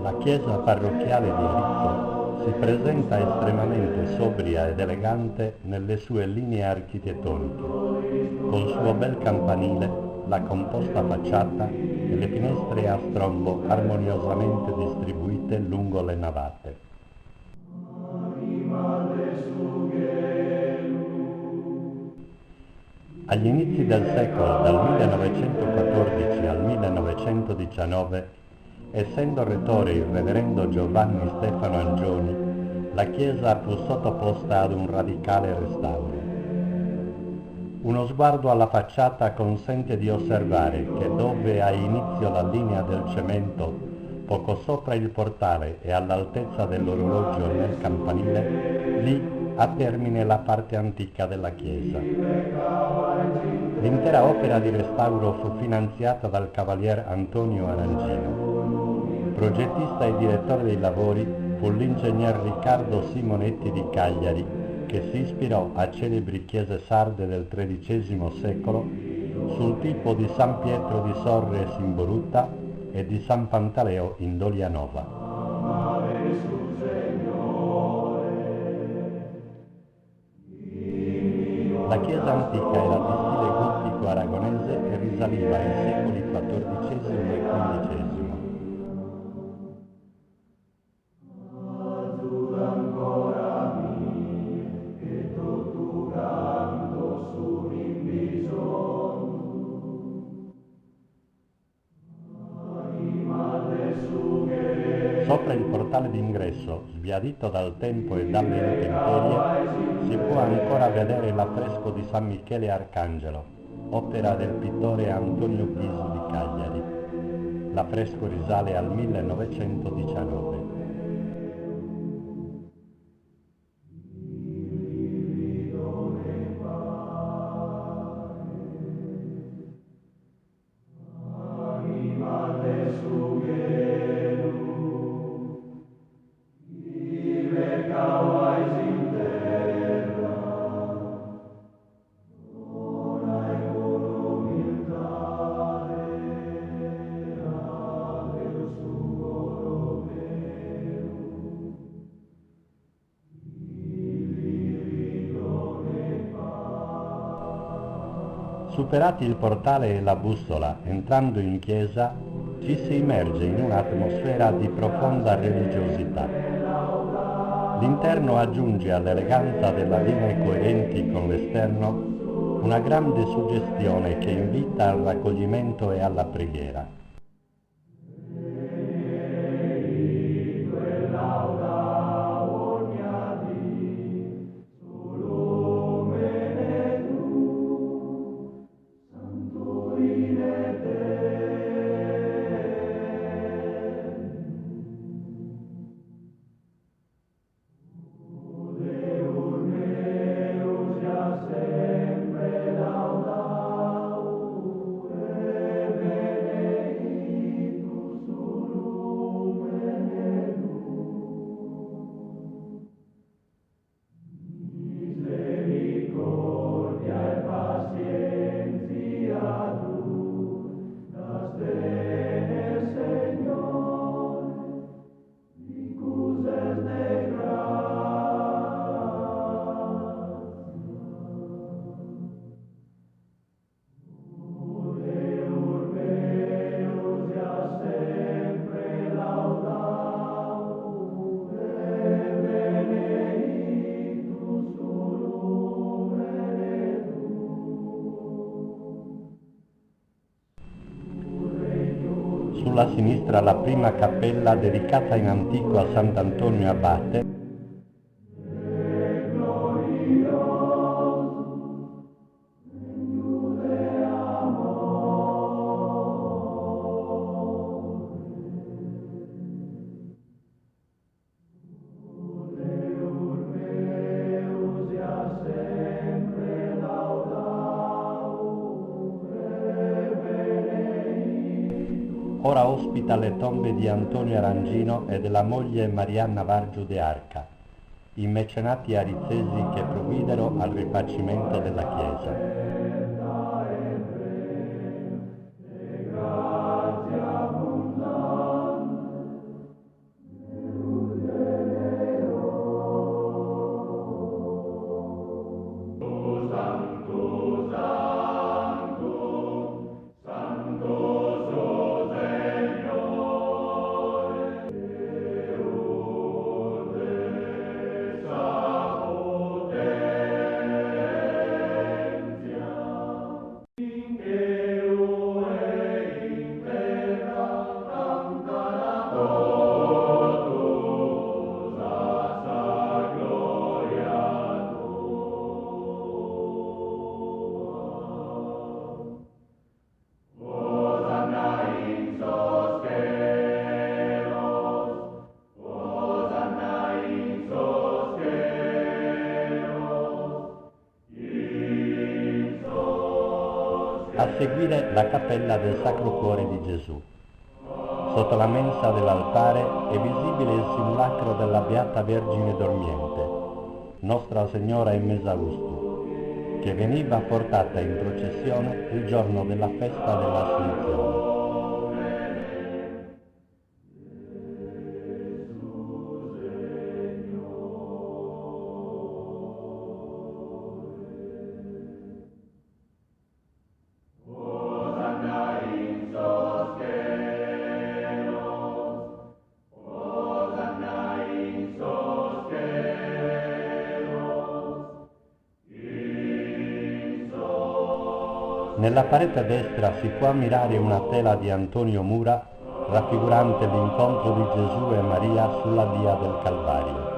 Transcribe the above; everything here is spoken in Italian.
La chiesa parrocchiale di Arezzo si presenta estremamente sobria ed elegante nelle sue linee architettoniche, col suo bel campanile, la composta facciata e le finestre a strombo armoniosamente distribuite lungo le navate. Agli inizi del secolo, dal 1914 al 1919, essendo rettore il reverendo Giovanni Stefano Angioni, la chiesa fu sottoposta ad un radicale restauro. Uno sguardo alla facciata consente di osservare che dove ha inizio la linea del cemento, poco sopra il portale e all'altezza dell'orologio nel campanile, lì ha termine la parte antica della chiesa. L'intera opera di restauro fu finanziata dal cavalier Antonio Arangino. Progettista e direttore dei lavori fu l'ingegner Riccardo Simonetti di Cagliari, che si ispirò a celebri chiese sarde del XIII secolo sul tipo di San Pietro di Sorres in Borutta e di San Pantaleo in Dolianova. La chiesa antica era di stile gotico aragonese e risaliva ai secoli XIV e XV. Sopra il portale d'ingresso, sbiadito dal tempo e dalle intemperie, si può ancora vedere l'affresco di San Michele Arcangelo, opera del pittore Antonio Pisu di Cagliari. L'affresco risale al 1919. Superati il portale e la bussola, entrando in chiesa, ci si immerge in un'atmosfera di profonda religiosità. L'interno aggiunge all'eleganza delle linee coerenti con l'esterno una grande suggestione che invita al raccoglimento e alla preghiera. Sulla sinistra la prima cappella dedicata in antico a Sant'Antonio Abate. Ora ospita le tombe di Antonio Arangino e della moglie Marianna Vargiu de Arca, i mecenati arizzesi che provvidero al rifacimento della chiesa. seguire la cappella del Sacro Cuore di Gesù. Sotto la mensa dell'altare è visibile il simulacro della Beata Vergine dormiente, Nostra Signora in Mesaustu, che veniva portata in processione il giorno della festa dell'Assunzione. Nella parete destra si può ammirare una tela di Antonio Mura raffigurante l'incontro di Gesù e Maria sulla via del Calvario.